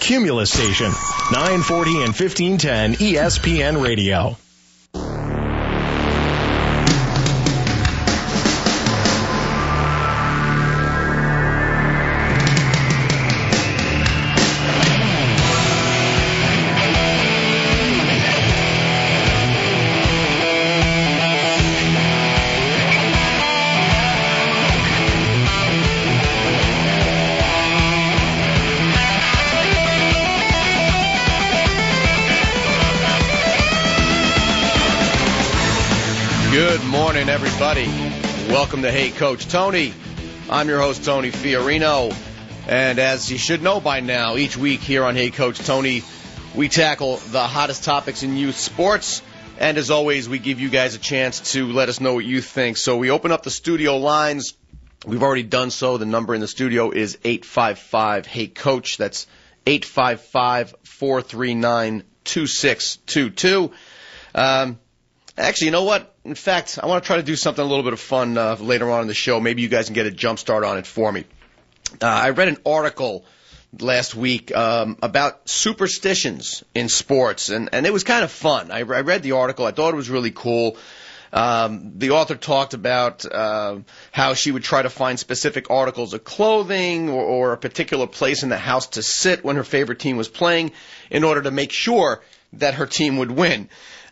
Cumulus Station, 940 and 1510 ESPN Radio. Good morning, everybody. Welcome to Hey Coach Tony. I'm your host, Tony Fiorino. And as you should know by now, each week here on Hey Coach Tony, we tackle the hottest topics in youth sports. And as always, we give you guys a chance to let us know what you think. So we open up the studio lines. We've already done so. The number in the studio is 855-HEY-COACH. That's 855-439-2622. Actually, you know what? In fact, I want to try to do something a little bit of fun later on in the show. Maybe you guys can get a jump start on it for me. I read an article last week about superstitions in sports, and it was kind of fun. I read the article. I thought it was really cool. The author talked about how she would try to find specific articles of clothing or a particular place in the house to sit when her favorite team was playing in order to make sure that her team would win.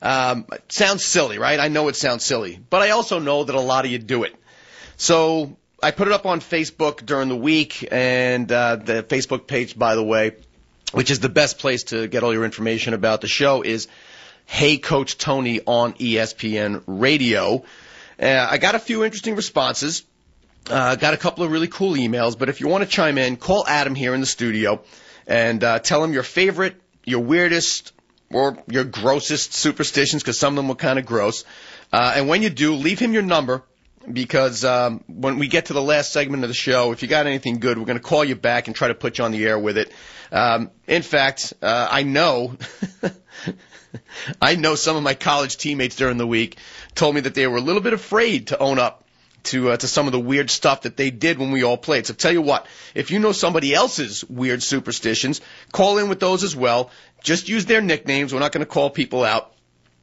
It sounds silly, right? I know it sounds silly, but I also know that a lot of you do it. So I put it up on Facebook during the week, and the Facebook page, by the way, which is the best place to get all your information about the show, is Hey Coach Tony on ESPN Radio. I got a few interesting responses. Got a couple of really cool emails, but if you want to chime in, call Adam here in the studio and tell him your favorite, your weirdest, or your grossest superstitions, because some of them were kind of gross. And when you do, leave him your number, because when we get to the last segment of the show, if you got anything good, we're going to call you back and try to put you on the air with it. In fact, I know I know some of my college teammates during the week told me that they were a little bit afraid to own up to some of the weird stuff that they did when we all played. So tell you what, if you know somebody else's weird superstitions, call in with those as well. Just use their nicknames. We're not going to call people out.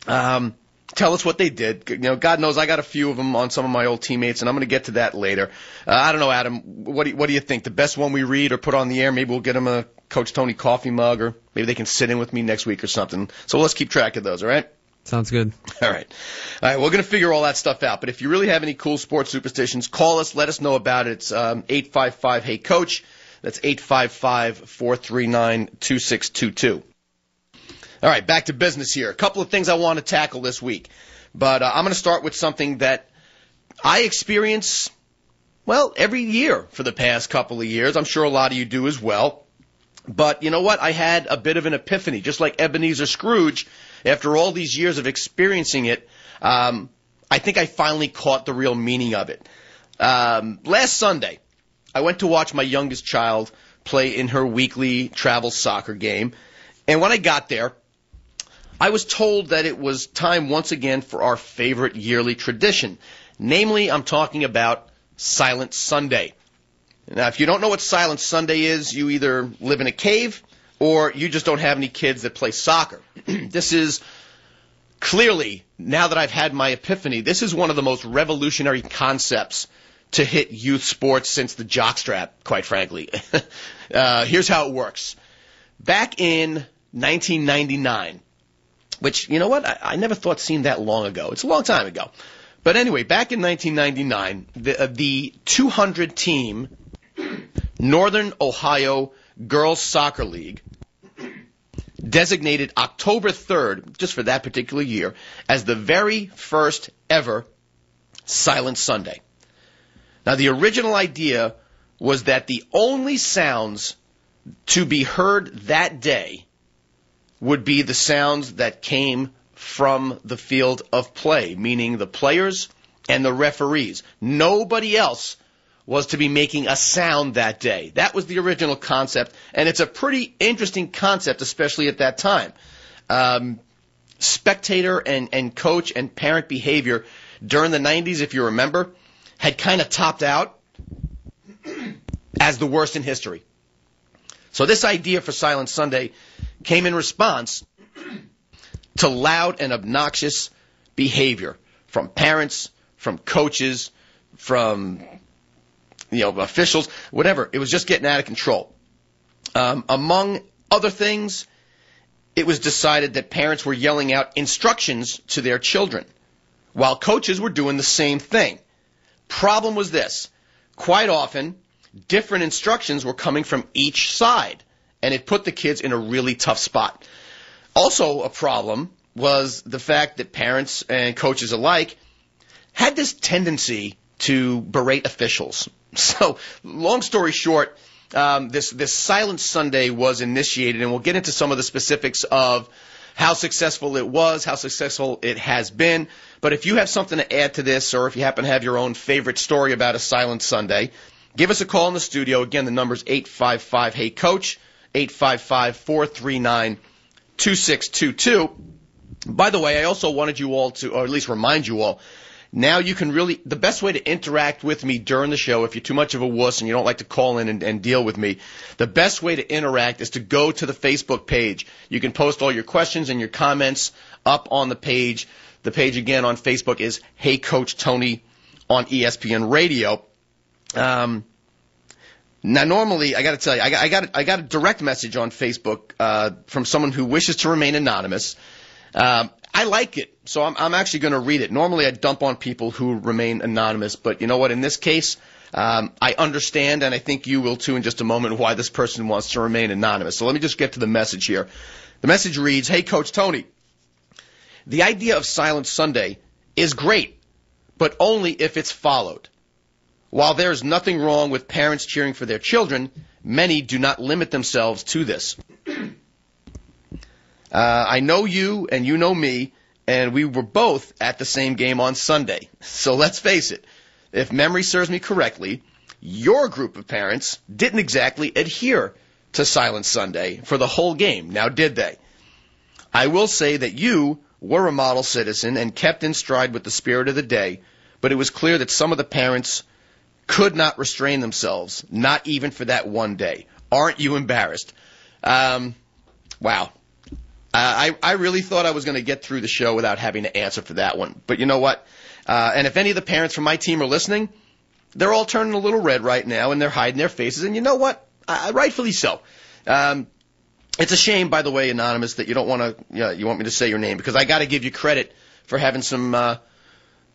Tell us what they did. You know, God knows I got a few of them on some of my old teammates, and I'm going to get to that later. I don't know, Adam. What do you think? The best one we read or put on the air? Maybe we'll get them a Coach Tony coffee mug, or maybe they can sit in with me next week or something. So let's keep track of those. All right? Sounds good. All right. We're going to figure all that stuff out. But if you really have any cool sports superstitions, call us. Let us know about it. It's 855-HEY-COACH. That's 855-439-2622. All right, back to business here. A couple of things I want to tackle this week. But I'm going to start with something that I experience, well, every year for the past couple of years. I'm sure a lot of you do as well. But you know what? I had a bit of an epiphany, just like Ebenezer Scrooge. After all these years of experiencing it, I think I finally caught the real meaning of it. Last Sunday, I went to watch my youngest child play in her weekly travel soccer game. And when I got there, I was told that it was time once again for our favorite yearly tradition. Namely, I'm talking about Silent Sunday. Now, if you don't know what Silent Sunday is, you either live in a cave or you just don't have any kids that play soccer. This is clearly, now that I've had my epiphany, this is one of the most revolutionary concepts to hit youth sports since the jockstrap, quite frankly. Here's how it works. Back in 1999, which, you know what, I never thought seemed that long ago. It's a long time ago. But anyway, back in 1999, the 200-team Northern Ohio Girls Soccer League designated October 3rd, just for that particular year, as the very first ever Silent Sunday. Now, the original idea was that the only sounds to be heard that day would be the sounds that came from the field of play, meaning the players and the referees. Nobody else was to be making a sound that day. That was the original concept, and it's a pretty interesting concept, especially at that time. Spectator and coach and parent behavior during the 90s, if you remember, had kind of topped out as the worst in history. So this idea for Silent Sunday came in response to loud and obnoxious behavior from parents, from coaches, from officials, whatever. It was just getting out of control. Among other things, it was decided that parents were yelling out instructions to their children, while coaches were doing the same thing. Problem was this. Quite often, different instructions were coming from each side, and it put the kids in a really tough spot. Also a problem was the fact that parents and coaches alike had this tendency to berate officials. So, long story short, this Silent Sunday was initiated, and we'll get into some of the specifics of how successful it was, how successful it has been. But if you have something to add to this, or if you happen to have your own favorite story about a Silent Sunday, give us a call in the studio. Again, the number's 855-HEY-COACH, 855-439-2622. By the way, I also wanted you all to, or at least remind you all, now you can the best way to interact with me during the show, if you're too much of a wuss and you don't like to call in and deal with me, the best way to interact is to go to the Facebook page. You can post all your questions and your comments up on the page. The page again on Facebook is Hey Coach Tony on ESPN Radio. Now normally, I got to tell you, I got a direct message on Facebook from someone who wishes to remain anonymous. I like it, so I'm actually going to read it. Normally I dump on people who remain anonymous, but you know what? In this case, I understand, and I think you will too in just a moment, why this person wants to remain anonymous. So let me just get to the message here. The message reads, Hey Coach Tony, the idea of Silent Sunday is great, but only if it's followed. While there is nothing wrong with parents cheering for their children, many do not limit themselves to this. I know you and you know me, and we were both at the same game on Sunday. So let's face it, if memory serves me correctly, your group of parents didn't exactly adhere to Silent Sunday for the whole game. Now, did they? I will say that you were a model citizen and kept in stride with the spirit of the day, but it was clear that some of the parents could not restrain themselves, not even for that one day. Aren't you embarrassed? Wow. I really thought I was going to get through the show without having to answer for that one. But you know what? And if any of the parents from my team are listening, they're all turning a little red right now, and they're hiding their faces. And you know what? Rightfully so. It's a shame, by the way, Anonymous, that you don't want to, you want me to say your name, because I got to give you credit for having some,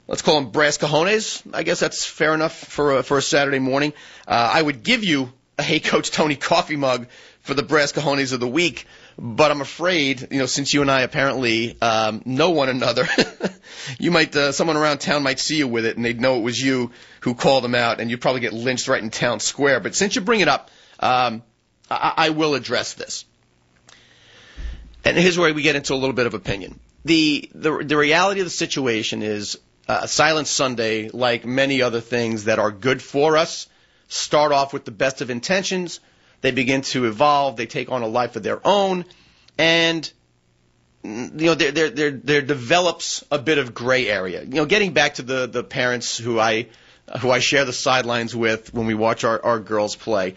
let's call them brass cojones. I guess that's fair enough for a Saturday morning. I would give you a Hey Coach Tony coffee mug for the brass cojones of the week. But I'm afraid, since you and I apparently know one another, you might, someone around town might see you with it, and they'd know it was you who called them out, and you'd probably get lynched right in town square. But since you bring it up, I will address this. And here's where we get into a little bit of opinion. The reality of the situation is Silent Sunday, like many other things that are good for us, start off with the best of intentions. They begin to evolve. They take on a life of their own, and there develops a bit of gray area. Getting back to the parents who I share the sidelines with when we watch our girls play,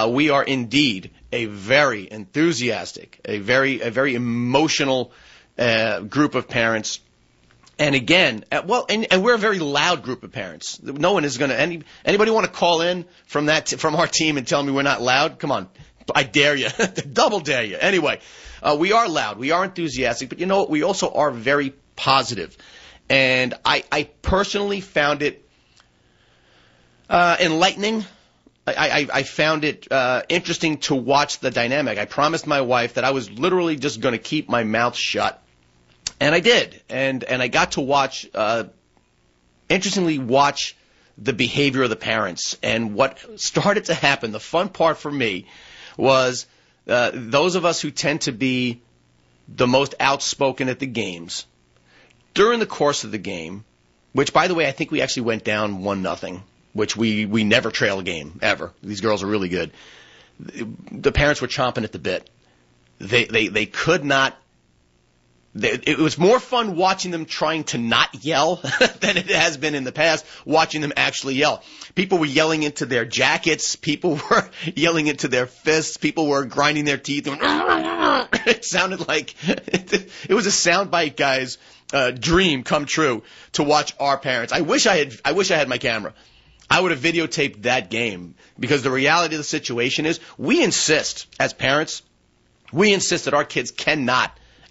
we are indeed a very enthusiastic, a very emotional group of parents. And again, and we're a very loud group of parents. No one is going to, anybody want to call in from our team and tell me we're not loud? Come on. I dare you. Double dare you. Anyway, we are loud. We are enthusiastic, but you know what? We also are very positive. And I personally found it enlightening. I found it interesting to watch the dynamic. I promised my wife that I was literally just going to keep my mouth shut. And I did, and I got to watch, interestingly watch the behavior of the parents. And what started to happen, the fun part for me, was those of us who tend to be the most outspoken at the games, during the course of the game, which, by the way, I think we actually went down 1-0, which we never trail a game, ever. These girls are really good. The parents were chomping at the bit. They could not It was more fun watching them trying to not yell than it has been in the past, watching them actually yell. People were yelling into their jackets. People were yelling into their fists. People were grinding their teeth. It sounded like it was a soundbite guy's dream come true to watch our parents. I wish I had my camera. I would have videotaped that game, because the reality of the situation is we insist as parents, that our kids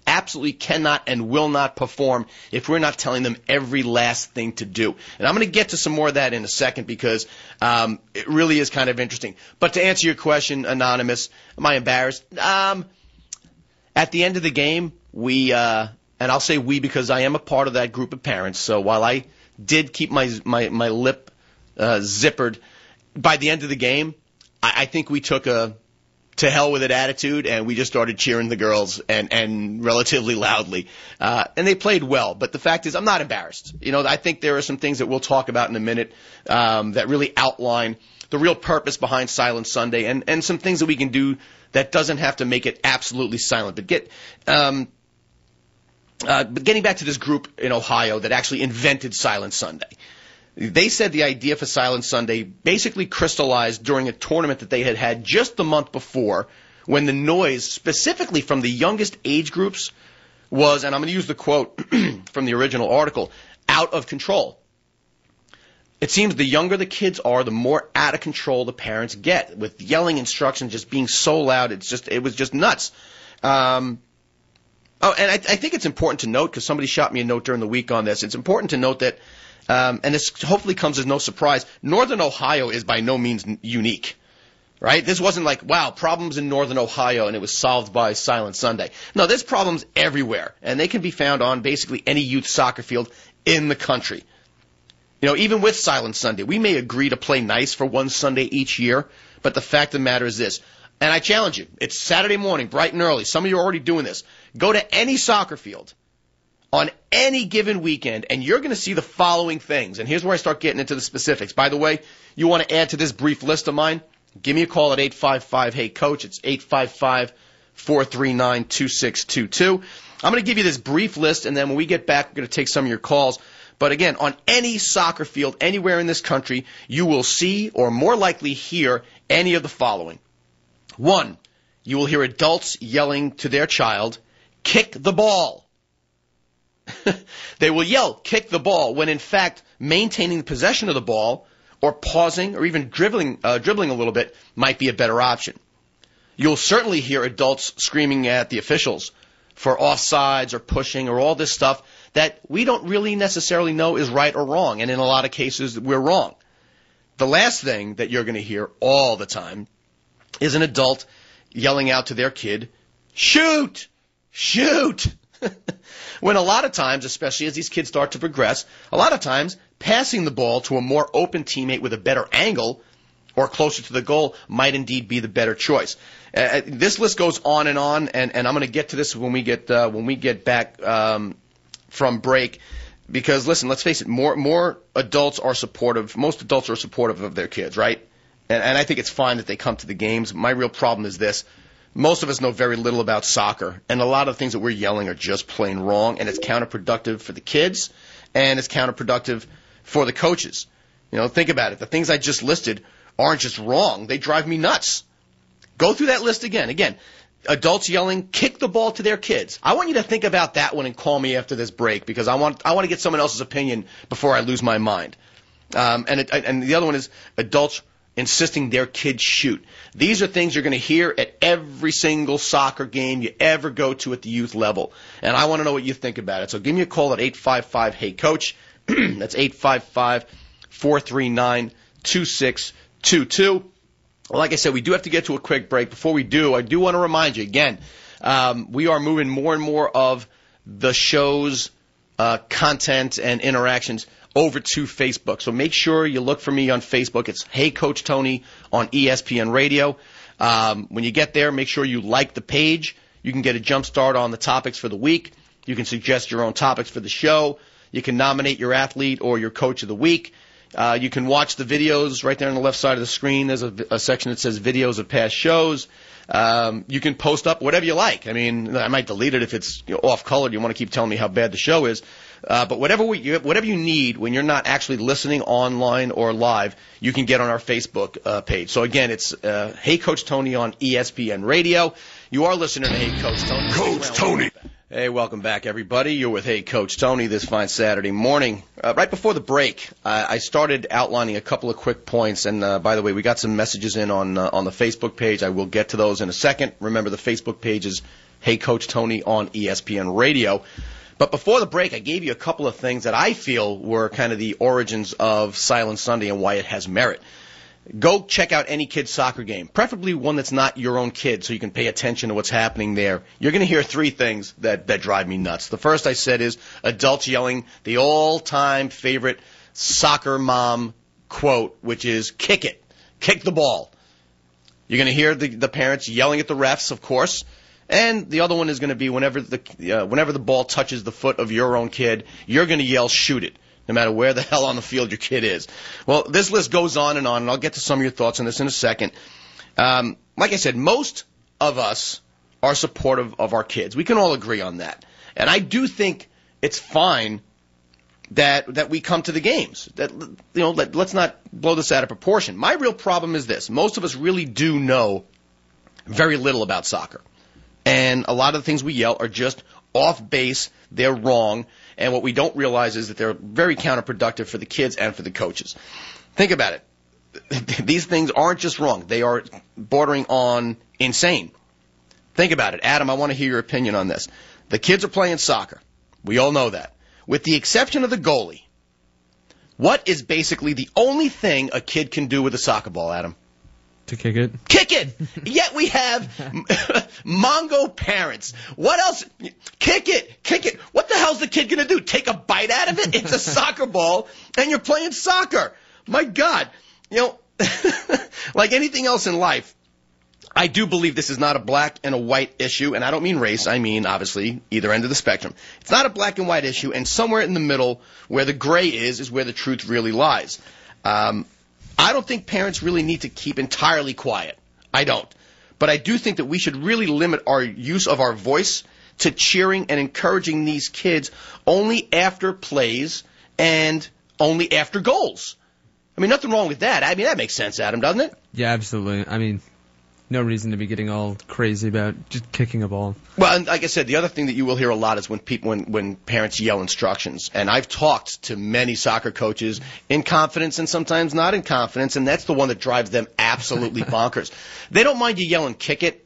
absolutely cannot and will not perform if we're not telling them every last thing to do. And I'm going to get to some more of that in a second, because it really is kind of interesting. But to answer your question, Anonymous, am I embarrassed? At the end of the game, we, and I'll say we because I am a part of that group of parents, so while I did keep my lip zippered, by the end of the game, I think we took a to hell with it attitude, and we just started cheering the girls and relatively loudly. And they played well, but the fact is I'm not embarrassed. I think there are some things that we'll talk about in a minute that really outline the real purpose behind Silent Sunday, and some things that we can do that doesn't have to make it absolutely silent. But getting back to this group in Ohio that actually invented Silent Sunday. They said the idea for Silent Sunday basically crystallized during a tournament that they had just the month before, when the noise, specifically from the youngest age groups, was, and I'm going to use the quote from the original article, out of control. It seems the younger the kids are, the more out of control the parents get, with yelling instructions just being so loud. It was just nuts. And I think it's important to note, because somebody shot me a note during the week on this, it's important to note that and this hopefully comes as no surprise, Northern Ohio is by no means unique, right? This wasn't like, wow, problems in Northern Ohio and it was solved by Silent Sunday. No, there's problems everywhere, and they can be found on basically any youth soccer field in the country. Even with Silent Sunday, we may agree to play nice for one Sunday each year, but the fact of the matter is this, and I challenge you, it's Saturday morning, bright and early. Some of you are already doing this. Go to any soccer field on any given weekend, and you're going to see the following things. And here's where I start getting into the specifics. By the way, you want to add to this brief list of mine? Give me a call at 855-HEY-COACH. It's 855-439-2622. I'm going to give you this brief list, and then when we get back, we're going to take some of your calls. But again, on any soccer field anywhere in this country, you will see, or more likely hear, any of the following. 1, you will hear adults yelling to their child, "Kick the ball." They will yell, "Kick the ball," when in fact maintaining possession of the ball or pausing or even dribbling a little bit might be a better option. You'll certainly hear adults screaming at the officials for offsides or pushing or all this stuff that we don't really necessarily know is right or wrong, and in a lot of cases we're wrong. The last thing that you're going to hear all the time is an adult yelling out to their kid, "Shoot! Shoot!" When a lot of times, especially as these kids start to progress, a lot of times passing the ball to a more open teammate with a better angle or closer to the goal might indeed be the better choice. This list goes on, and I'm going to get to this when we get back from break, because listen, let's face it, more adults are supportive. Most adults are supportive of their kids, right? And I think it's fine that they come to the games. My real problem is this. Most of us know very little about soccer, and a lot of things that we're yelling are just plain wrong, and it's counterproductive for the kids, and it's counterproductive for the coaches. Think about it. The things I just listed aren't just wrong. They drive me nuts. Go through that list again. Again, adults yelling, "Kick the ball" to their kids. I want you to think about that one and call me after this break, because I want to get someone else's opinion before I lose my mind. And the other one is adults insisting their kids shoot. These are things you're going to hear at every single soccer game you ever go to at the youth level. And I want to know what you think about it. So give me a call at 855-HEY-COACH. That's 855-439-2622. Well, like I said, we do have to get to a quick break. Before we do, I do want to remind you again, we are moving more and more of the show's content and interactions over to Facebook. So make sure you look for me on Facebook. It's Hey Coach Tony on ESPN Radio. When you get there, make sure you like the page. You can get a jump start on the topics for the week. You can suggest your own topics for the show. You can nominate your athlete or your coach of the week. You can watch the videos right there on the left side of the screen. There's a section that says videos of past shows. You can post up whatever you like. I mean, I might delete it if it's off-colored. You want to keep telling me how bad the show is. But whatever you need when you're not actually listening online or live, you can get on our Facebook page. So, again, it's Hey Coach Tony on ESPN Radio. You are listening to Hey Coach Tony. Coach Tony. Hey, welcome back, everybody. You're with Hey Coach Tony this fine Saturday morning. Right before the break, I started outlining a couple of quick points. And, by the way, we got some messages in on the Facebook page. I will get to those in a second. Remember, the Facebook page is Hey Coach Tony on ESPN Radio. But before the break, I gave you a couple of things that I feel were kind of the origins of Silent Sunday and why it has merit. Go check out any kid's soccer game, preferably one that's not your own kid, so you can pay attention to what's happening there. You're going to hear three things that drive me nuts. The first I said is adults yelling the all-time favorite soccer mom quote, which is kick it, kick the ball. You're going to hear the parents yelling at the refs, of course. And the other one is going to be whenever the ball touches the foot of your own kid, you're going to yell, shoot it, no matter where the hell on the field your kid is. Well, this list goes on, and I'll get to some of your thoughts on this in a second. Like I said, most of us are supportive of our kids. We can all agree on that. And I do think it's fine that we come to the games. Let's not blow this out of proportion. My real problem is this. Most of us really do know very little about soccer. And a lot of the things we yell are just off base, they're wrong, and what we don't realize is that they're very counterproductive for the kids and for the coaches. Think about it. These things aren't just wrong. They are bordering on insane. Think about it. Adam, I want to hear your opinion on this. The kids are playing soccer. We all know that. With the exception of the goalie, what is basically the only thing a kid can do with a soccer ball, Adam? To kick it. Kick it! Yet we have Mongo parents. What else? Kick it! Kick it! What the hell's the kid going to do? Take a bite out of it? It's a soccer ball, and you're playing soccer. My God. Like anything else in life, I do believe this is not a black and a white issue, and I don't mean race. I mean, obviously, either end of the spectrum. It's not a black and white issue, and somewhere in the middle where the gray is where the truth really lies. I don't think parents really need to keep entirely quiet. I don't. But I do think that we should really limit our use of our voice to cheering and encouraging these kids only after plays and only after goals. I mean, nothing wrong with that. I mean, that makes sense, Adam, doesn't it? Yeah, absolutely. I mean, no reason to be getting all crazy about just kicking a ball. Well, and like I said, the other thing that you will hear a lot is when parents yell instructions. And I've talked to many soccer coaches in confidence and sometimes not in confidence, and that's the one that drives them absolutely bonkers. They don't mind you yelling kick it.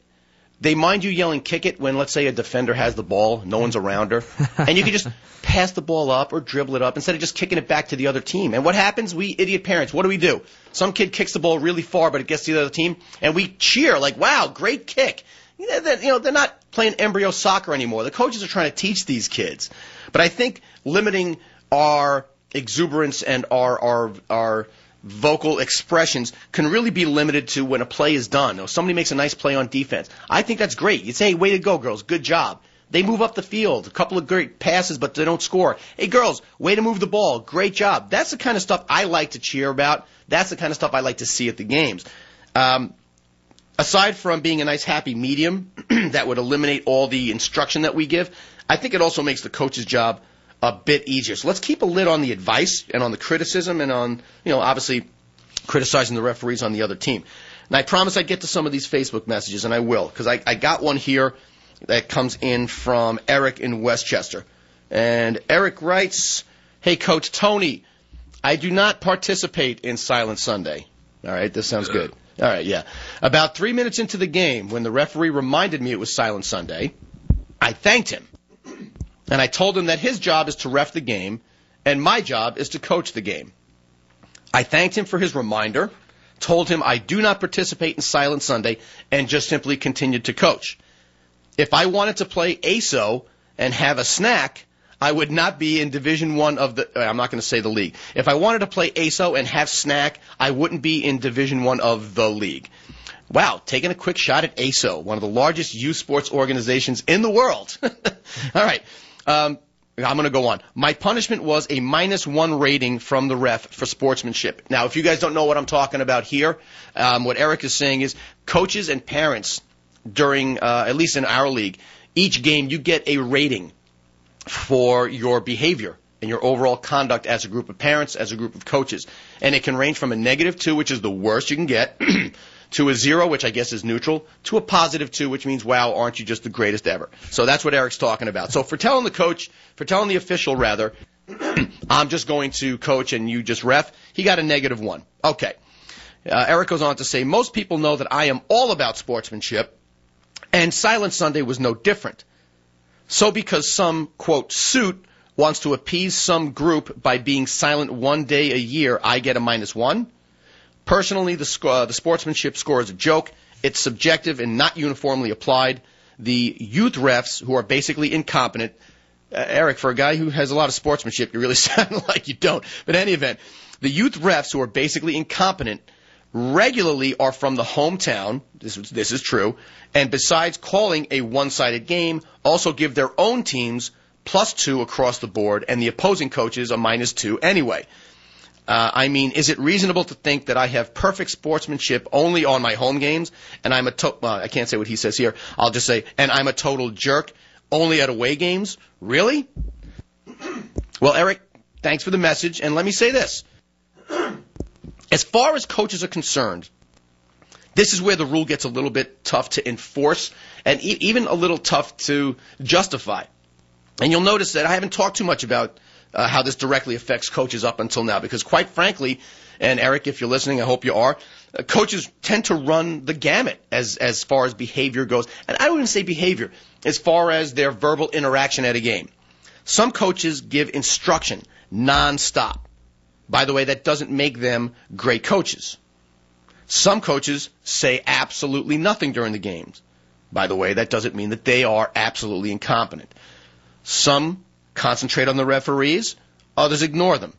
They mind you yelling kick it when, let's say, a defender has the ball, no one's around her, and you can just pass the ball up or dribble it up instead of just kicking it back to the other team. And what happens? We idiot parents, what do? Some kid kicks the ball really far, but it gets to the other team, and we cheer like, wow, great kick. They're not playing embryo soccer anymore. The coaches are trying to teach these kids. But I think limiting our exuberance and our vocal expressions can really be limited to when a play is done. Or somebody makes a nice play on defense. I think that's great. You say, hey, way to go, girls. Good job. They move up the field. A couple of great passes, but they don't score. Hey, girls, way to move the ball. Great job. That's the kind of stuff I like to cheer about. That's the kind of stuff I like to see at the games. Aside from being a nice, happy medium that would eliminate all the instruction that we give, I think it also makes the coach's job a bit easier. So let's keep a lid on the advice and on the criticism and on, obviously criticizing the referees on the other team. And I promised I'd get to some of these Facebook messages, and I will, because I got one here that comes in from Eric in Westchester. And Eric writes, hey, Coach Tony, I do not participate in Silent Sunday. All right, this sounds good. All right, yeah. About 3 minutes into the game, when the referee reminded me it was Silent Sunday, I thanked him. And I told him that his job is to ref the game, and my job is to coach the game. I thanked him for his reminder, told him I do not participate in Silent Sunday, and just simply continued to coach. If I wanted to play ASO and have a snack, I would not be in Division I of the, I'm not going to say the league. If I wanted to play ASO and have snack, I wouldn't be in Division I of the league. Wow, taking a quick shot at ASO, one of the largest youth sports organizations in the world. All right. I'm going to go on. My punishment was a -1 rating from the ref for sportsmanship. Now, if you guys don't know what I'm talking about here, what Eric is saying is coaches and parents during, at least in our league, each game you get a rating for your behavior and your overall conduct as a group of parents, as a group of coaches. And it can range from a -2, which is the worst you can get, to a 0, which I guess is neutral, to a +2, which means, wow, aren't you just the greatest ever? So that's what Eric's talking about. So for telling the official rather, I'm just going to coach and you just ref, he got a -1. Okay. Eric goes on to say, most people know that I am all about sportsmanship, and Silent Sunday was no different. So because some, quote, suit wants to appease some group by being silent one day a year, I get a -1? Personally, the sportsmanship score is a joke. It's subjective and not uniformly applied. The youth refs, who are basically incompetent, Eric, for a guy who has a lot of sportsmanship, you really sound like you don't. But in any event, the youth refs, who are basically incompetent, regularly are from the hometown, this is true, and besides calling a one-sided game, also give their own teams +2 across the board, and the opposing coaches a -2 anyway. I mean, is it reasonable to think that I have perfect sportsmanship only on my home games, and I'm I can't say what he says here, I'll just say, and I'm a total jerk only at away games? Really? Well, Eric, thanks for the message, and let me say this. As far as coaches are concerned, this is where the rule gets a little bit tough to enforce, and even a little tough to justify. And you'll notice that I haven't talked too much about how this directly affects coaches up until now, because quite frankly, and Eric, if you're listening, I hope you are, coaches tend to run the gamut as far as behavior goes. And I don't even say behavior, as far as their verbal interaction at a game. Some coaches give instruction nonstop. By the way, that doesn't make them great coaches. Some coaches say absolutely nothing during the games. By the way, that doesn't mean that they are absolutely incompetent. Some concentrate on the referees, others ignore them.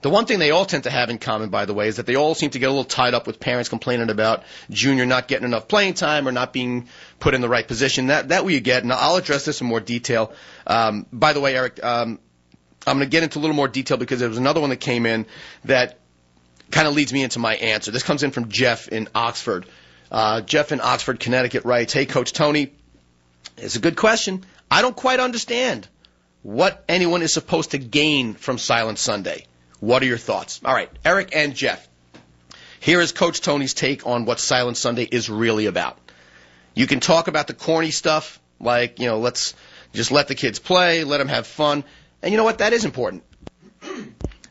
The one thing they all tend to have in common, by the way, is that they all seem to get a little tied up with parents complaining about Junior not getting enough playing time or not being put in the right position. That we get, and I'll address this in more detail. By the way, Eric, I'm going to get into a little more detail because there was another one that came in that kind of leads me into my answer. This comes in from Jeff in Oxford. Jeff in Oxford, Connecticut writes, "Hey, Coach Tony, it's a good question. I don't quite understand what anyone is supposed to gain from Silent Sunday. What are your thoughts?" All right, Eric and Jeff, here is Coach Tony's take on what Silent Sunday is really about. You can talk about the corny stuff, like, let's just let the kids play, let them have fun. And you know what? That is important.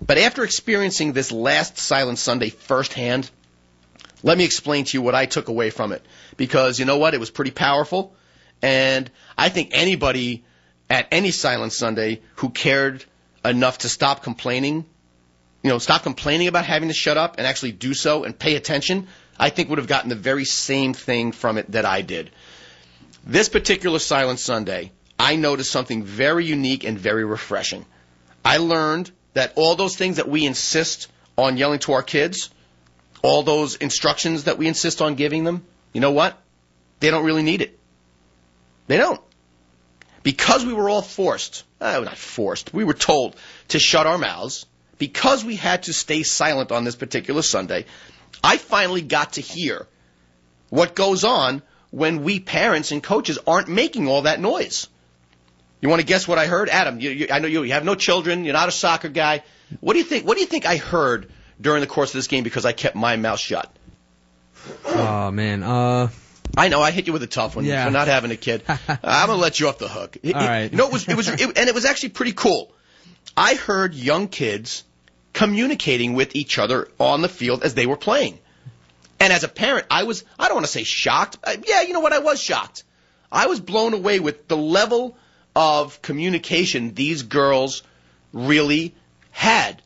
But after experiencing this last Silent Sunday firsthand, let me explain to you what I took away from it. Because you know what? It was pretty powerful. And I think anybody at any Silent Sunday who cared enough to stop complaining, stop complaining about having to shut up and actually do so and pay attention, I think would have gotten the very same thing from it that I did. This particular Silent Sunday, I noticed something very unique and very refreshing. I learned that all those things that we insist on yelling to our kids, all those instructions that we insist on giving them, you know what? They don't really need it. They don't. Because we were all we were told to shut our mouths, because we had to stay silent on this particular Sunday, I finally got to hear what goes on when we parents and coaches aren't making all that noise. You want to guess what I heard? Adam, I know you have no children, you're not a soccer guy. What do you think I heard during the course of this game because I kept my mouth shut? Oh, man. I know I hit you with a tough one for not having a kid. I'm gonna let you off the hook. All right. It was actually pretty cool. I heard young kids communicating with each other on the field as they were playing, and as a parent, I don't want to say shocked. Yeah, you know what? I was shocked. I was blown away with the level of communication these girls really had.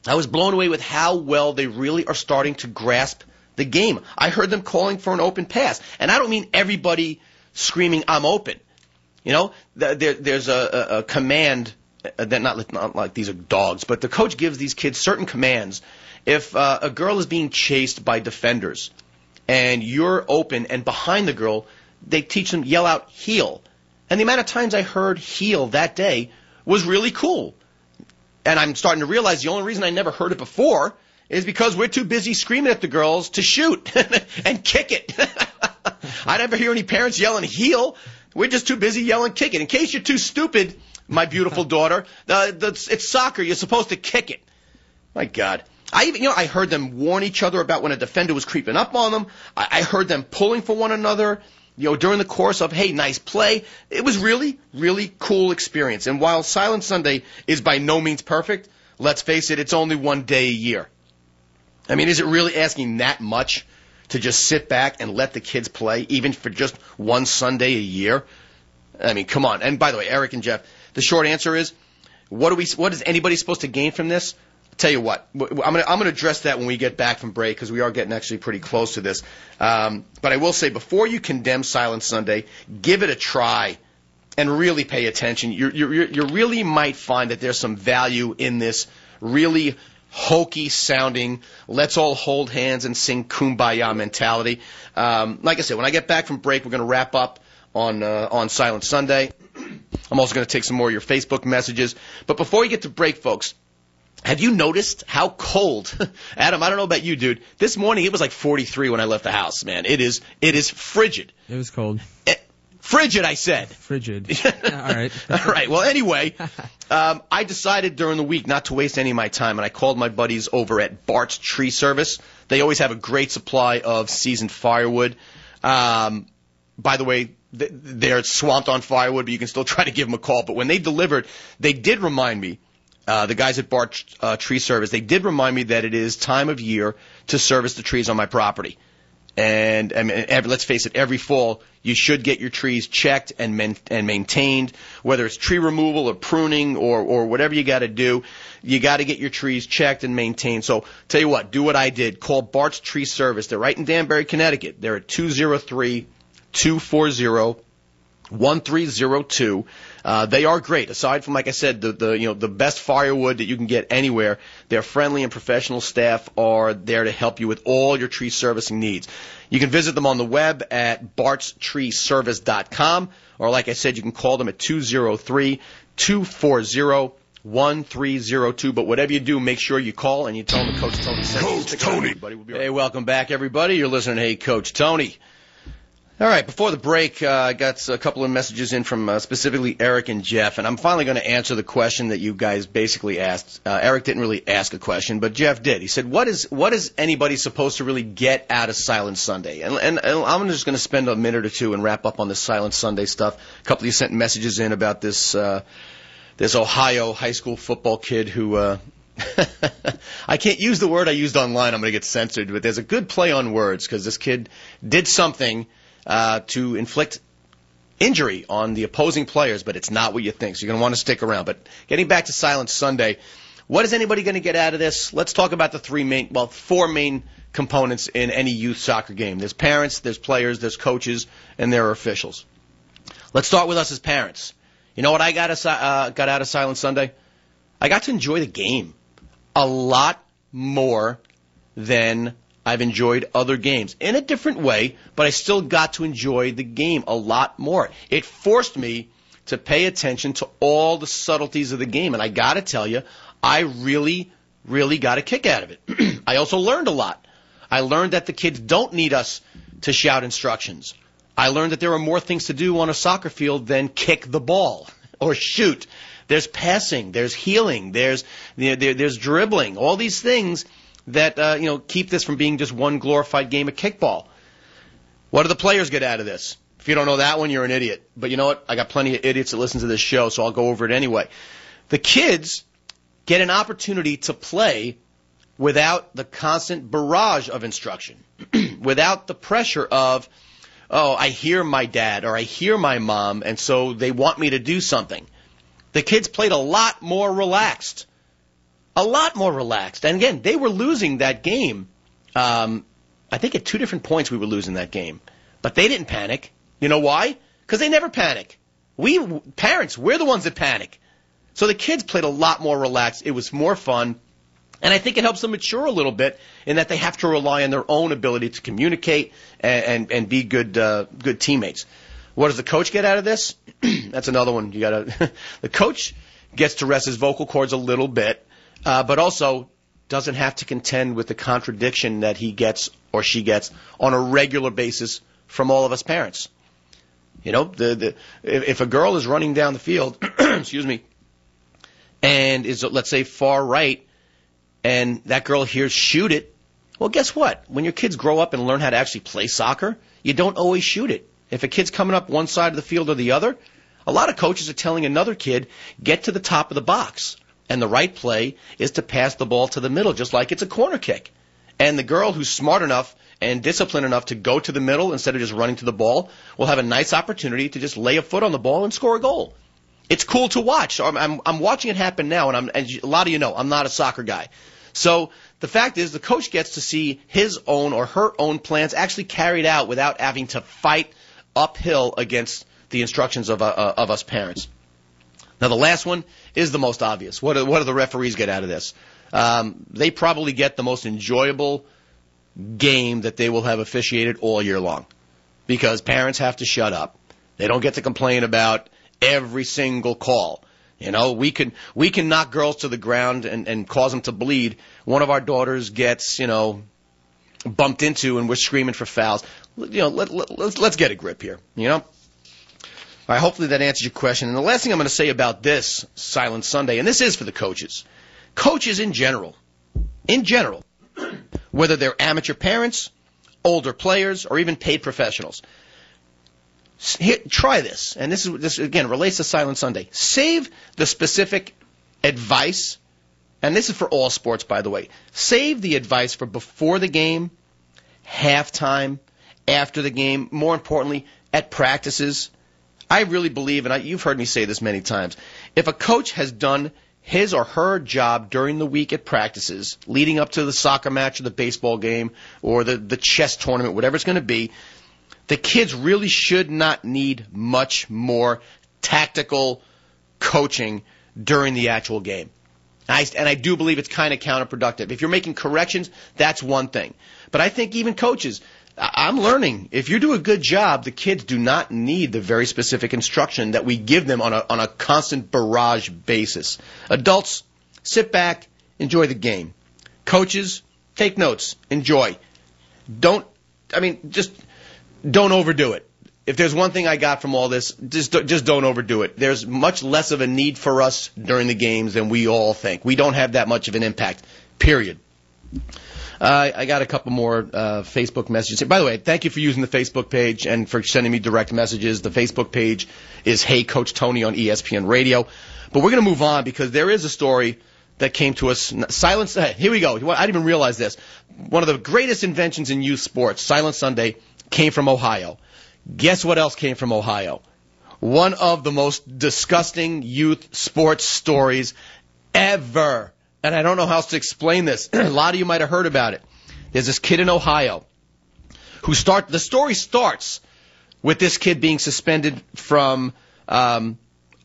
I was blown away with how well they really are starting to grasp the game. I heard them calling for an open pass. And I don't mean everybody screaming, "I'm open." There's a command, that not like these are dogs, but the coach gives these kids certain commands. If a girl is being chased by defenders and you're open and behind the girl, they teach them, yell out, "heel." And the amount of times I heard "heel" that day was really cool. And I'm starting to realize the only reason I never heard it before is because we're too busy screaming at the girls to shoot and kick it. I never hear any parents yelling heel. We're just too busy yelling kick it. In case you're too stupid, my beautiful daughter, it's soccer. You're supposed to kick it. My God. I heard them warn each other about when a defender was creeping up on them. I heard them pulling for one another, during the course of, hey, nice play. It was really, really cool experience. And while Silent Sunday is by no means perfect, let's face it, it's only one day a year. I mean, is it really asking that much to just sit back and let the kids play, even for just one Sunday a year? I mean, come on. And by the way, Eric and Jeff, the short answer is, what is anybody supposed to gain from this? Tell you what, I'm gonna address that when we get back from break, because we are getting actually pretty close to this. But I will say, before you condemn Silent Sunday, give it a try and really pay attention. You really might find that there's some value in this really hokey sounding, let's all hold hands and sing Kumbaya mentality. Like I said, when I get back from break, we're going to wrap up on Silent Sunday. I'm also going to take some more of your Facebook messages. But before we get to break, folks, have you noticed how cold? Adam, I don't know about you, dude. This morning it was like 43 when I left the house, man. It is frigid. It was cold. Frigid, I said. Frigid. All right. All right. Well, anyway, I decided during the week not to waste any of my time, and I called my buddies over at Bart's Tree Service. They always have a great supply of seasoned firewood. By the way, they're swamped on firewood, but you can still try to give them a call. But when they delivered, they did remind me, the guys at Bart's Tree Service, they did remind me that it is time of year to service the trees on my property. And I mean, let's face it, every fall you should get your trees checked and maintained, whether it's tree removal or pruning or whatever you got to do. You got to get your trees checked and maintained. So tell you what, do what I did. Call Bart's Tree Service. They're right in Danbury, Connecticut. They're at 203-240-1302. They are great. Aside from, like I said, the best firewood that you can get anywhere, their friendly and professional staff are there to help you with all your tree servicing needs. You can visit them on the web at bartstreeservice.com, or like I said, you can call them at 203-240-1302. But whatever you do, make sure you call and you tell them Coach Tony sent you. Coach Tony. Hey, welcome back, everybody. You're listening to Hey, Coach Tony. All right, before the break, I got a couple of messages in from specifically Eric and Jeff, and I'm finally going to answer the question that you guys basically asked. Eric didn't really ask a question, but Jeff did. He said, what is anybody supposed to really get out of Silent Sunday? And I'm just going to spend a minute or two and wrap up on this Silent Sunday stuff. A couple of you sent messages in about this Ohio high school football kid who I can't use the word I used online. I'm going to get censored, but there's a good play on words because this kid did something to inflict injury on the opposing players, but it's not what you think, so you're going to want to stick around. But getting back to Silent Sunday, what is anybody going to get out of this? Let's talk about the four main components in any youth soccer game. There's parents, there's players, there's coaches, and there are officials. Let's start with us as parents. You know what I got out of Silent Sunday? I got to enjoy the game a lot more than I've enjoyed other games in a different way, but I still got to enjoy the game a lot more. It forced me to pay attention to all the subtleties of the game, and I got to tell you, I really, really got a kick out of it. I also learned a lot. I learned that the kids don't need us to shout instructions. I learned that there are more things to do on a soccer field than kick the ball or shoot. There's passing, there's healing, there's dribbling, all these things that keep this from being just one glorified game of kickball. What do the players get out of this? If you don't know that one, you're an idiot. But you know what? I got plenty of idiots that listen to this show, so I'll go over it anyway. The kids get an opportunity to play without the constant barrage of instruction, without the pressure of, oh, I hear my dad or I hear my mom, and so they want me to do something. The kids played a lot more relaxed. A lot more relaxed. And again, they were losing that game. I think at 2 different points we were losing that game. But they didn't panic. You know why? Because they never panic. We, parents, we're the ones that panic. So the kids played a lot more relaxed. It was more fun. And I think it helps them mature a little bit in that they have to rely on their own ability to communicate and be good teammates. What does the coach get out of this? That's another one. The coach gets to rest his vocal cords a little bit, but also doesn't have to contend with the contradiction that he gets or she gets on a regular basis from all of us parents. You know, if a girl is running down the field, excuse me, and is, let's say, far right, and that girl hears shoot it, well, guess what? When your kids grow up and learn how to actually play soccer, you don't always shoot it. If a kid's coming up one side of the field or the other, a lot of coaches are telling another kid, get to the top of the box. And the right play is to pass the ball to the middle, just like it's a corner kick. And the girl who's smart enough and disciplined enough to go to the middle instead of just running to the ball will have a nice opportunity to just lay a foot on the ball and score a goal. It's cool to watch. So I'm watching it happen now, and a lot of you know I'm not a soccer guy. So the fact is the coach gets to see his own or her own plans actually carried out without having to fight uphill against the instructions of us parents. Now, the last one is the most obvious. What do the referees get out of this? They probably get the most enjoyable game that they will have officiated all year long because parents have to shut up. They don't get to complain about every single call. You know, we can knock girls to the ground and cause them to bleed. One of our daughters gets, bumped into and we're screaming for fouls. Let's get a grip here, All right, hopefully that answers your question. And the last thing I'm going to say about this Silent Sunday, and this is for the coaches. Coaches in general, whether they're amateur parents, older players, or even paid professionals, try this. And this again relates to Silent Sunday. Save the specific advice, and this is for all sports, by the way. Save the advice for before the game, halftime, after the game, more importantly, at practices. I really believe, and you've heard me say this many times, if a coach has done his or her job during the week at practices, leading up to the soccer match or the baseball game or the chess tournament, whatever it's going to be, the kids really should not need much more tactical coaching during the actual game. And I do believe it's kind of counterproductive. If you're making corrections, that's one thing. But I think even coaches, I'm learning, if you do a good job, the kids do not need the very specific instruction that we give them on a constant barrage basis. Adults, sit back, enjoy the game. Coaches, take notes, enjoy. Just don't overdo it. If there's one thing I got from all this, just don't overdo it. There's much less of a need for us during the games than we all think. We don't have that much of an impact, period. I got a couple more Facebook messages. By the way, thank you for using the Facebook page and for sending me direct messages. The Facebook page is Hey Coach Tony on ESPN Radio. But we're going to move on because there is a story that came to us. Silence. Here we go. I didn't even realize this. One of the greatest inventions in youth sports, Silent Sunday, came from Ohio. Guess what else came from Ohio? One of the most disgusting youth sports stories ever. And I don't know how else to explain this. A lot of you might have heard about it. There's this kid in Ohio who the story starts with this kid being suspended from a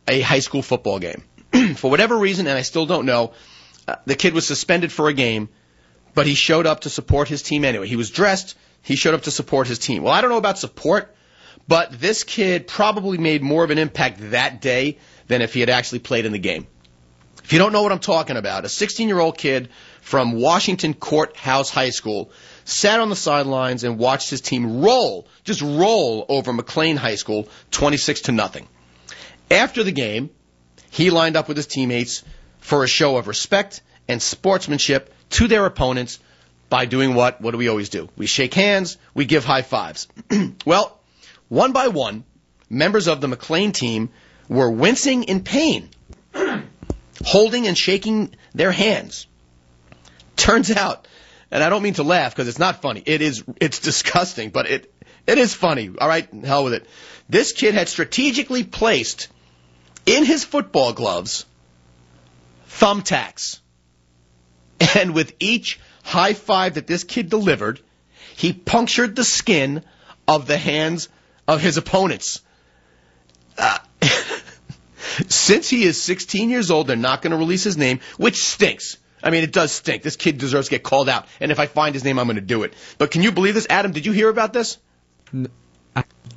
high school football game. For whatever reason, and I still don't know, the kid was suspended for a game, but he showed up to support his team anyway. He was dressed. He showed up to support his team. Well, I don't know about support, but this kid probably made more of an impact that day than if he had actually played in the game. If you don't know what I'm talking about, a 16-year-old kid from Washington Courthouse High School sat on the sidelines and watched his team roll over McLean High School 26-0. After the game, he lined up with his teammates for a show of respect and sportsmanship to their opponents by doing what? What do we always do? We shake hands, we give high fives. Well, one by one, members of the McLean team were wincing in pain, holding and shaking their hands. Turns out, and I don't mean to laugh because it's not funny. It's disgusting, but it is funny. All right, hell with it. This kid had strategically placed in his football gloves thumbtacks. And with each high five that this kid delivered, he punctured the skin of the hands of his opponents. Since he is 16 years old, they're not going to release his name, which stinks. I mean, it does stink. This kid deserves to get called out. And if I find his name, I'm going to do it. But can you believe this? Adam, did you hear about this?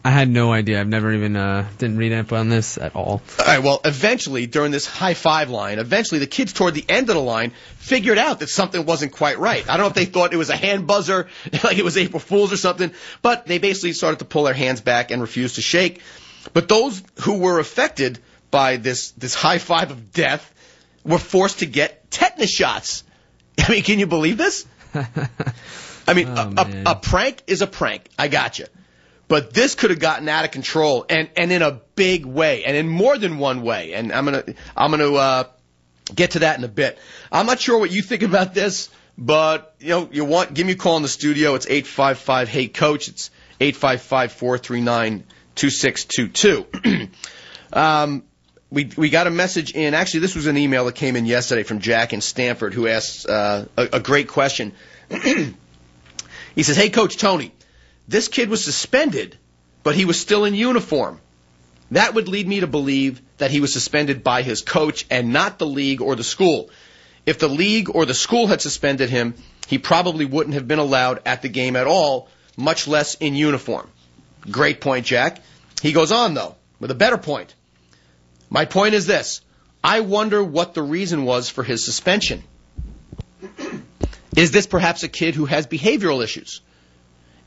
I had no idea. I've never even didn't read up on this at all. All right, well, eventually, during this high five line, the kids toward the end of the line figured out that something wasn't quite right. I don't know if they thought it was a hand buzzer, like it was April Fool's or something, but they basically started to pull their hands back and refuse to shake. But those who were affected by this high five of death were forced to get tetanus shots. I mean, can you believe this? I mean, a prank is a prank. I got you. But this could have gotten out of control, and in a big way, and in more than one way. And I'm gonna get to that in a bit. I'm not sure what you think about this, but give me a call in the studio. It's 855-HEY-COACH. It's 855-439-2622. We got a message in. Actually, this was an email that came in yesterday from Jack in Stanford, who asked a great question. He says, "Hey, Coach Tony, this kid was suspended, but he was still in uniform. That would lead me to believe that he was suspended by his coach and not the league or the school. If the league or the school had suspended him, he probably wouldn't have been allowed at the game at all, much less in uniform." Great point, Jack. He goes on, though, with a better point. "My point is this. I wonder what the reason was for his suspension. Is this perhaps a kid who has behavioral issues?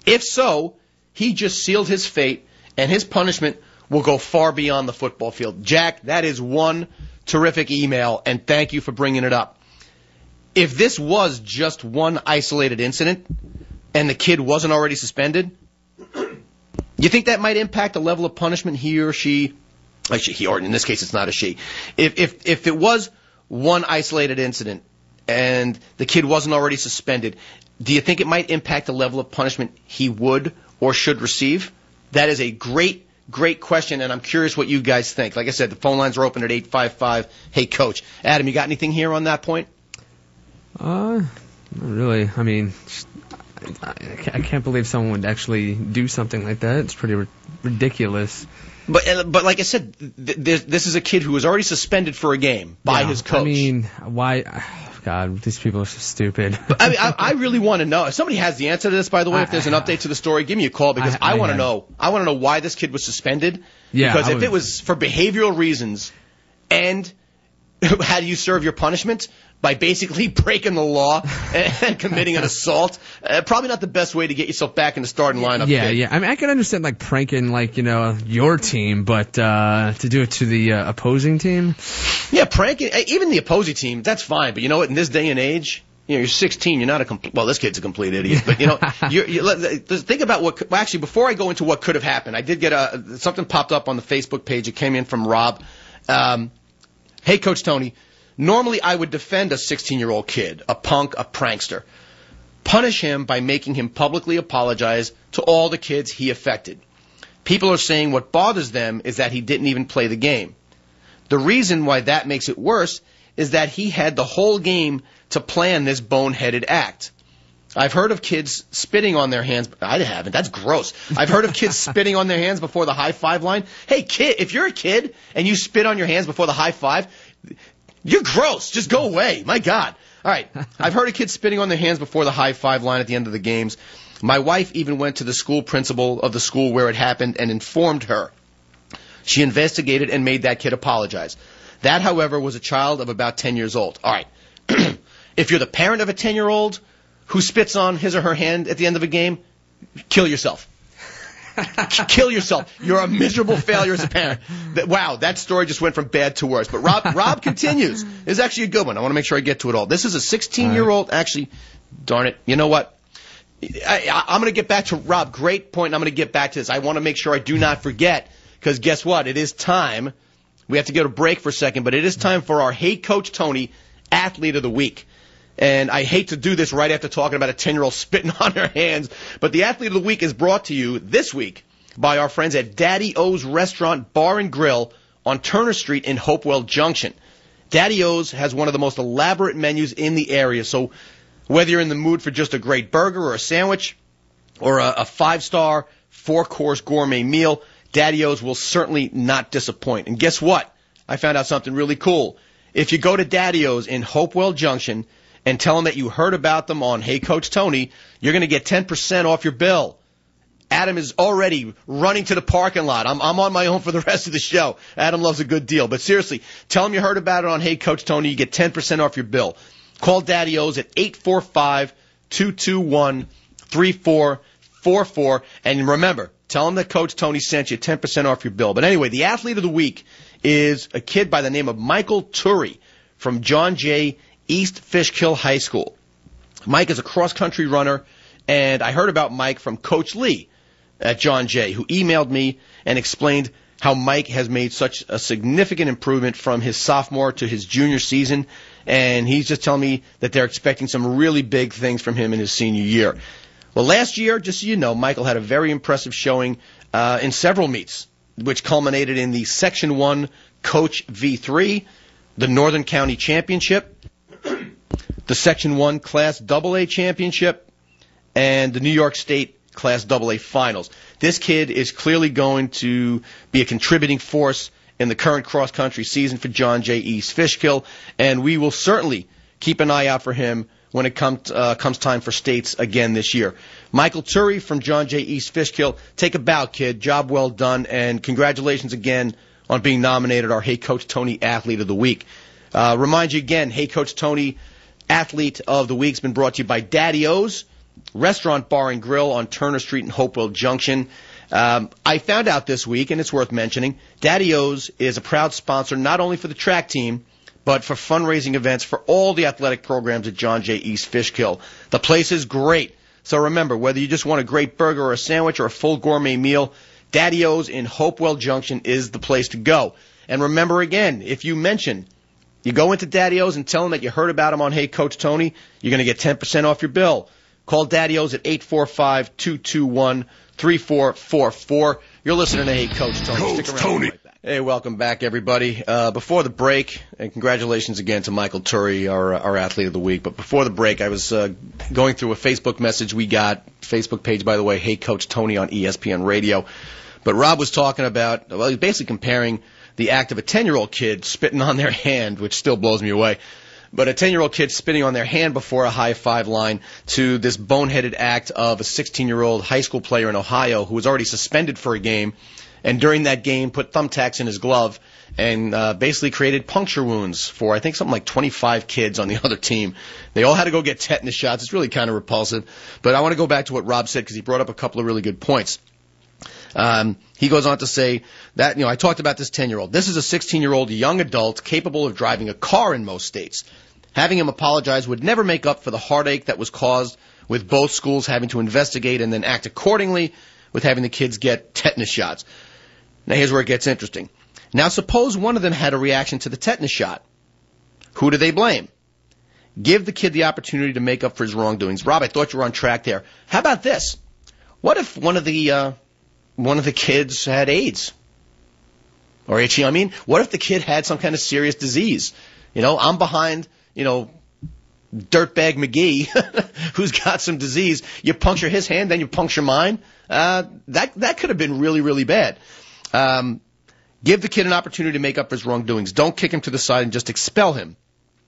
If so, he just sealed his fate, and his punishment will go far beyond the football field." Jack, that is one terrific email, and thank you for bringing it up. If this was just one isolated incident, and the kid wasn't already suspended, you think that might impact the level of punishment he or she, or in this case it's not a she, if it was one isolated incident, and the kid wasn't already suspended, do you think it might impact the level of punishment he would or should receive? That is a great question, and I'm curious what you guys think. Like I said, the phone lines are open at 855-HEY-COACH. Adam, you got anything here on that point? Not really. I mean, I can't believe someone would actually do something like that. It's pretty ridiculous. But like I said, this is a kid who was already suspended for a game by his coach. I mean, why? God, these people are so stupid. But, I mean, I really want to know. If somebody has the answer to this, by the way, if there's an update to the story, give me a call, because I want to know. I want to know why this kid was suspended. Yeah, because if it was for behavioral reasons, and how do you serve your punishment? By basically breaking the law and committing an assault. Probably not the best way to get yourself back in the starting lineup. Yeah. I mean, I can understand pranking your team, but to do it to the opposing team. Yeah, pranking even the opposing team, that's fine. But you know what? In this day and age, you're 16. You're not this kid's a complete idiot. But think about what. Well, actually, before I go into what could have happened, I did get something popped up on the Facebook page. It came in from Rob. Hey, Coach Tony. Normally, I would defend a 16-year-old kid, a punk, a prankster. Punish him by making him publicly apologize to all the kids he affected. People are saying what bothers them is that he didn't even play the game. The reason why that makes it worse is that he had the whole game to plan this boneheaded act. I've heard of kids spitting on their hands. I haven't. That's gross. I've heard of kids spitting on their hands before the high five line. Hey, kid, if you're a kid and you spit on your hands before the high five, you're gross. Just go away. My God. All right. I've heard of kids spitting on their hands before the high five line at the end of the games. My wife even went to the school principal of the school where it happened and informed her. She investigated and made that kid apologize. That, however, was a child of about 10 years old. All right. If you're the parent of a 10-year-old who spits on his or her hand at the end of a game, kill yourself. Kill yourself. You're a miserable failure as a parent. Wow, that story just went from bad to worse. But Rob continues. This is actually a good one. I want to make sure I get to it all. This is a 16-year-old. Actually, darn it. You know what? I'm going to get back to Rob. Great point. And I'm going to get back to this. I want to make sure I do not forget, because guess what? It is time. We have to go to break for a second, but it is time for our Hey Coach Tony Athlete of the Week. And I hate to do this right after talking about a 10-year-old spitting on her hands, but the Athlete of the Week is brought to you this week by our friends at Daddy O's Restaurant Bar and Grill on Turner Street in Hopewell Junction. Daddy O's has one of the most elaborate menus in the area, so whether you're in the mood for just a great burger or a sandwich or a 5-star, 4-course gourmet meal, Daddy O's will certainly not disappoint. And guess what? I found out something really cool. If you go to Daddy O's in Hopewell Junction and tell them that you heard about them on Hey Coach Tony, you're going to get 10% off your bill. Adam is already running to the parking lot. I'm on my own for the rest of the show. Adam loves a good deal. But seriously, tell him you heard about it on Hey Coach Tony. You get 10% off your bill. Call Daddy O's at 845-221-3444. And remember, tell him that Coach Tony sent you 10% off your bill. But anyway, the athlete of the week is a kid by the name of Michael Turi from John Jay East Fishkill High School. Mike is a cross-country runner, and I heard about Mike from Coach Lee at John Jay, who emailed me and explained how Mike has made such a significant improvement from his sophomore to his junior season, and he's just telling me that they're expecting some really big things from him in his senior year. Well, last year, just so you know, Michael had a very impressive showing in several meets, which culminated in the Section 1 Coach V3, the Northern County Championship, the Section 1 Class AA Championship, and the New York State Class AA Finals. This kid is clearly going to be a contributing force in the current cross-country season for John Jay East Fishkill, and we will certainly keep an eye out for him when it comes time for states again this year. Michael Turi from John Jay East Fishkill, take a bow, kid. Job well done, and congratulations again on being nominated our Hey Coach Tony Athlete of the Week. Remind you again, Hey Coach Tony Athlete of the Week has been brought to you by Daddy O's Restaurant, Bar, and Grill on Turner Street in Hopewell Junction. I found out this week, and it's worth mentioning, Daddy O's is a proud sponsor not only for the track team, but for fundraising events for all the athletic programs at John Jay East Fishkill. The place is great. So remember, whether you just want a great burger or a sandwich or a full gourmet meal, Daddy O's in Hopewell Junction is the place to go. And remember again, if you go into Daddy O's and tell them that you heard about them on Hey Coach Tony, you're going to get 10% off your bill. Call Daddy O's at 845-221-3444. You're listening to Hey Coach Tony. Coach Stick around. Tony. Right back. Hey, welcome back, everybody. Before the break, and congratulations again to Michael Turi, our Athlete of the Week. But before the break, I was going through a Facebook message we got. Facebook page, by the way, Hey Coach Tony on ESPN Radio. But Rob was talking about, well, he's basically comparing the act of a 10-year-old kid spitting on their hand, which still blows me away, but a 10-year-old kid spitting on their hand before a high-five line, to this boneheaded act of a 16-year-old high school player in Ohio who was already suspended for a game, and during that game put thumbtacks in his glove and basically created puncture wounds for, I think, something like 25 kids on the other team. They all had to go get tetanus shots. It's really kind of repulsive. But I want to go back to what Rob said because he brought up a couple of really good points. He goes on to say that, I talked about this 10-year-old. This is a 16-year-old young adult capable of driving a car in most states. Having him apologize would never make up for the heartache that was caused with both schools having to investigate and then act accordingly with having the kids get tetanus shots. Now, here's where it gets interesting. Now, suppose one of them had a reaction to the tetanus shot. Who do they blame? Give the kid the opportunity to make up for his wrongdoings. Rob, I thought you were on track there. How about this? What if one of the kids had AIDS or HIV? I mean, what if the kid had some kind of serious disease? I'm behind, Dirtbag McGee, who's got some disease. You puncture his hand, then you puncture mine. That could have been really, really bad. Give the kid an opportunity to make up for his wrongdoings. Don't kick him to the side and just expel him.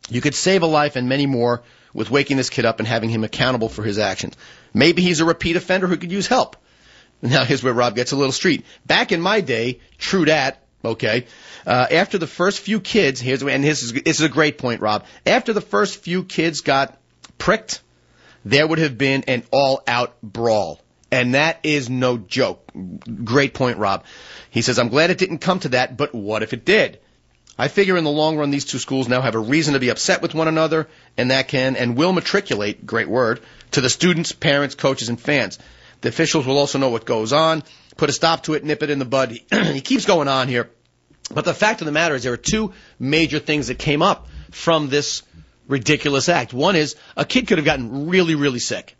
You could save a life and many more with waking this kid up and having him accountable for his actions. Maybe he's a repeat offender who could use help. Now, here's where Rob gets a little street. Back in my day, true that, okay, after the first few kids, this is a great point, Rob. After the first few kids got pricked, there would have been an all-out brawl. And that is no joke. Great point, Rob. He says, I'm glad it didn't come to that, but what if it did? I figure in the long run, these two schools now have a reason to be upset with one another, and that can and will matriculate, great word, to the students, parents, coaches, and fans. The officials will also know what goes on, put a stop to it, nip it in the bud. He keeps going on here. But the fact of the matter is there are two major things that came up from this ridiculous act. One is a kid could have gotten really, really sick.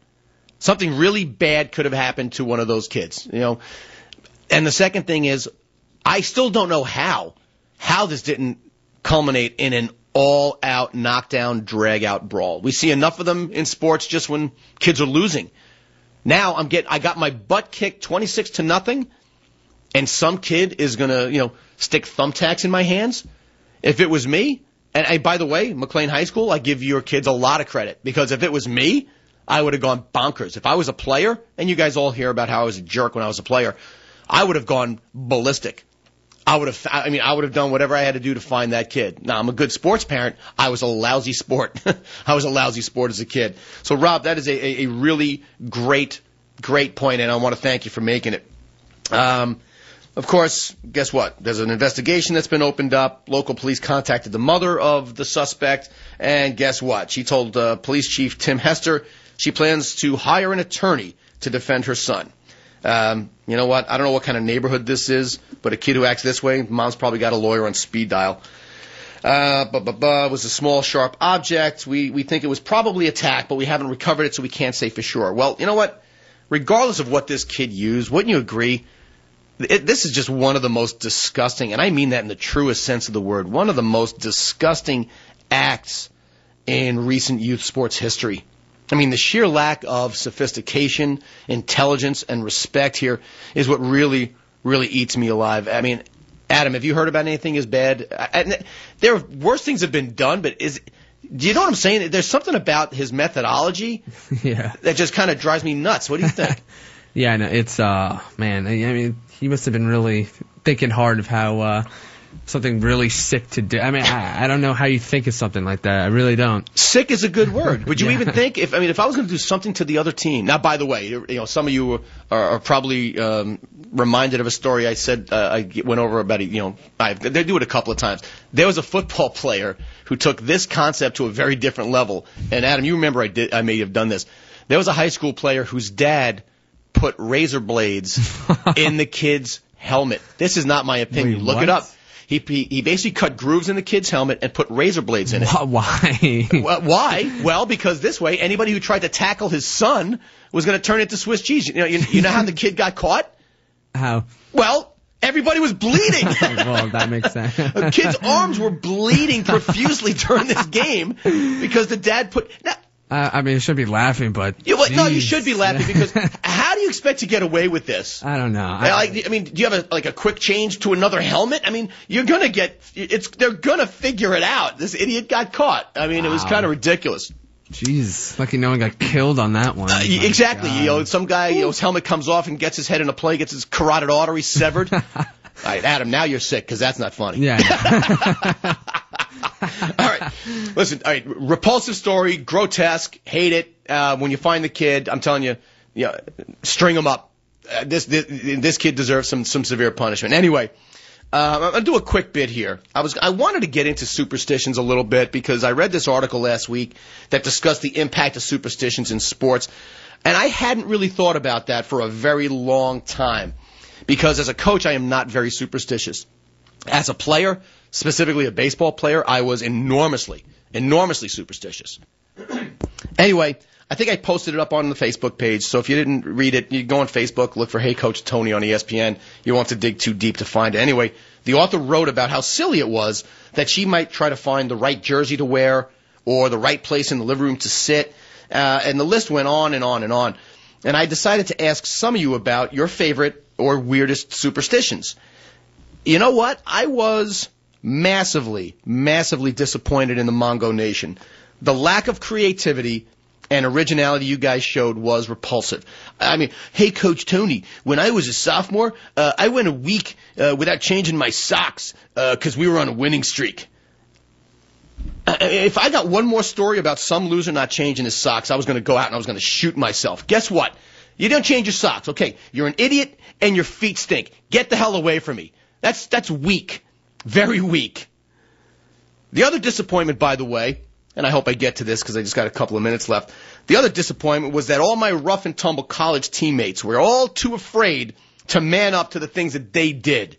Something really bad could have happened to one of those kids, And the second thing is I still don't know how this didn't culminate in an all-out, knockdown, drag-out brawl. We see enough of them in sports just when kids are losing. Now I got my butt kicked 26-0, and some kid is gonna, stick thumbtacks in my hands. If it was me, and by the way, McLean High School, I give your kids a lot of credit because if it was me, I would have gone bonkers. If I was a player, and you guys all hear about how I was a jerk when I was a player, I would have gone ballistic. I would have done whatever I had to do to find that kid. Now, I'm a good sports parent. I was a lousy sport. I was a lousy sport as a kid. So, Rob, that is a really great point, and I want to thank you for making it. Of course, guess what? There's an investigation that's been opened up. Local police contacted the mother of the suspect, and guess what? She told Police Chief Tim Hester she plans to hire an attorney to defend her son. You know what? I don't know what kind of neighborhood this is, but a kid who acts this way, mom's probably got a lawyer on speed dial. It was a small, sharp object. We think it was probably attacked, but we haven't recovered it, so we can't say for sure. Well, you know what? Regardless of what this kid used, wouldn't you agree? This is just one of the most disgusting, and I mean that in the truest sense of the word, one of the most disgusting acts in recent youth sports history. I mean, the sheer lack of sophistication, intelligence, and respect here is what really, really eats me alive. I mean, Adam, have you heard about anything as bad? There are worse things have been done, but do you know what I'm saying? There's something about his methodology that just kind of drives me nuts. What do you think? Yeah, no, it's, man, I mean, he must have been really thinking hard of how, something really sick to do. I mean, I don't know how you think of something like that. I really don't. Sick is a good word. Would you even think if I was going to do something to the other team? Now, by the way, some of you are probably reminded of a story I said I went over about it. They do it a couple of times. There was a football player who took this concept to a very different level. And Adam, you remember I may have done this. There was a high school player whose dad put razor blades in the kid's helmet. This is not my opinion. Wait, Look what? it up. He basically cut grooves in the kid's helmet and put razor blades in it. Why? Why? Well, because this way, anybody who tried to tackle his son was going to turn into Swiss cheese. You know how the kid got caught? How? Well, everybody was bleeding. Well, that makes sense. The kid's arms were bleeding profusely during this game because the dad put... Now, I mean, you should be laughing, but... No, you should be laughing because how do you expect to get away with this? I don't know. I mean, do you have a quick change to another helmet? I mean, you're going to they're going to figure it out. This idiot got caught. I mean, It was kind of ridiculous. Jeez, lucky no one got killed on that one. Exactly. God. Some guy, his helmet comes off and gets his head in a play, gets his carotid artery severed. All right, Adam, now you're sick because that's not funny. Yeah. All right. Listen, all right, repulsive story, grotesque, hate it. When you find the kid, I'm telling you, string him up. This kid deserves some severe punishment. Anyway, I'm going to do a quick bit here. I wanted to get into superstitions a little bit because I read this article last week that discussed the impact of superstitions in sports, and I hadn't really thought about that for a very long time because as a coach, I am not very superstitious. As a player, specifically a baseball player, I was enormously superstitious. Anyway, I think I posted it up on the Facebook page, so if you didn't read it, you go on Facebook, look for Hey Coach Tony on ESPN. You won't have to dig too deep to find it. Anyway, the author wrote about how silly it was that she might try to find the right jersey to wear or the right place in the living room to sit, and the list went on and on and on. And I decided to ask some of you about your favorite or weirdest superstitions. You know what? I was massively disappointed in the Mongo Nation. The lack of creativity and originality you guys showed was repulsive. I mean, hey, Coach Tony, when I was a sophomore, I went a week without changing my socks because we were on a winning streak. If I got one more story about some loser not changing his socks, I was going to go out and I was going to shoot myself. Guess what? You don't change your socks. Okay, you're an idiot and your feet stink. Get the hell away from me. That's weak. Very weak. The other disappointment, by the way, and I hope I get to this because I just got a couple of minutes left. The other disappointment was that all my rough and tumble college teammates were all too afraid to man up to the things that they did.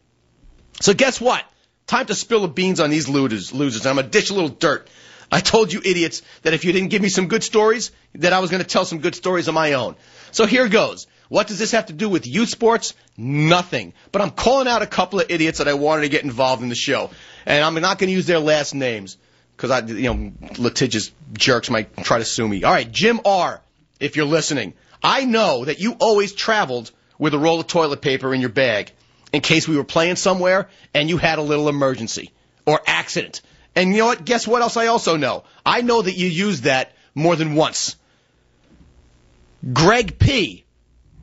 So guess what? Time to spill the beans on these losers. And I'm going to dish a little dirt. I told you idiots that if you didn't give me some good stories, that I was going to tell some good stories of my own. So here goes. What does this have to do with youth sports? Nothing. But I'm calling out a couple of idiots that I wanted to get involved in the show. And I'm not going to use their last names because litigious jerks might try to sue me. All right, Jim R., if you're listening, I know that you always traveled with a roll of toilet paper in your bag in case we were playing somewhere and you had a little emergency or accident. And you know what? Guess what else I also know? I know that you used that more than once. Greg P.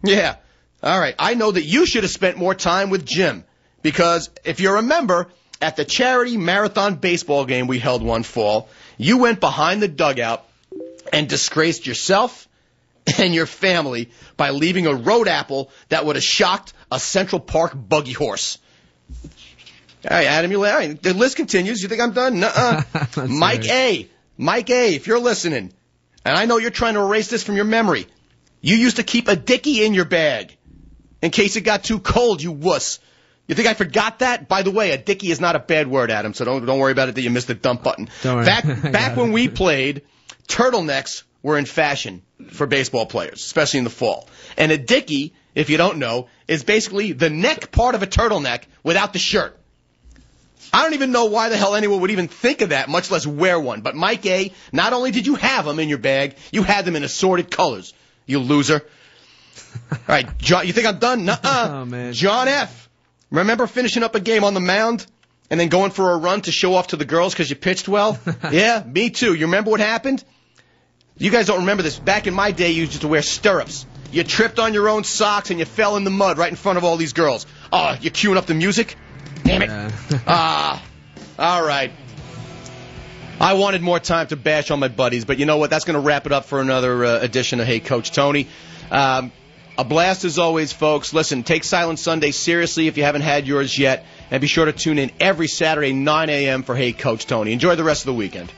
Yeah. All right. I know that you should have spent more time with Jim because if you remember, at the charity marathon baseball game we held one fall, you went behind the dugout and disgraced yourself and your family by leaving a road apple that would have shocked a Central Park buggy horse. All right, Adam, all right, the list continues. You think I'm done? Nuh-uh. Mike A. Mike A., if you're listening, and I know you're trying to erase this from your memory, you used to keep a dickie in your bag in case it got too cold, you wuss. You think I forgot that? By the way, a dickie is not a bad word, Adam, so don't worry about it that you missed the dump button. Don't worry. Back when we played, turtlenecks were in fashion for baseball players, especially in the fall. And a dickie, if you don't know, is basically the neck part of a turtleneck without the shirt. I don't even know why the hell anyone would even think of that, much less wear one. But Mike A., not only did you have them in your bag, you had them in assorted colors. You loser. All right, John, you think I'm done? Nuh-uh. Oh, man. John F., remember finishing up a game on the mound and then going for a run to show off to the girls because you pitched well? Yeah, me too. You remember what happened? You guys don't remember this. Back in my day, you used to wear stirrups. You tripped on your own socks and you fell in the mud right in front of all these girls. Oh, you're queuing up the music? Damn it. Yeah. All right. I wanted more time to bash on my buddies, but you know what? That's going to wrap it up for another edition of Hey Coach Tony. A blast as always, folks. Listen, take Silent Sunday seriously if you haven't had yours yet, and be sure to tune in every Saturday, 9 a.m. for Hey Coach Tony. Enjoy the rest of the weekend.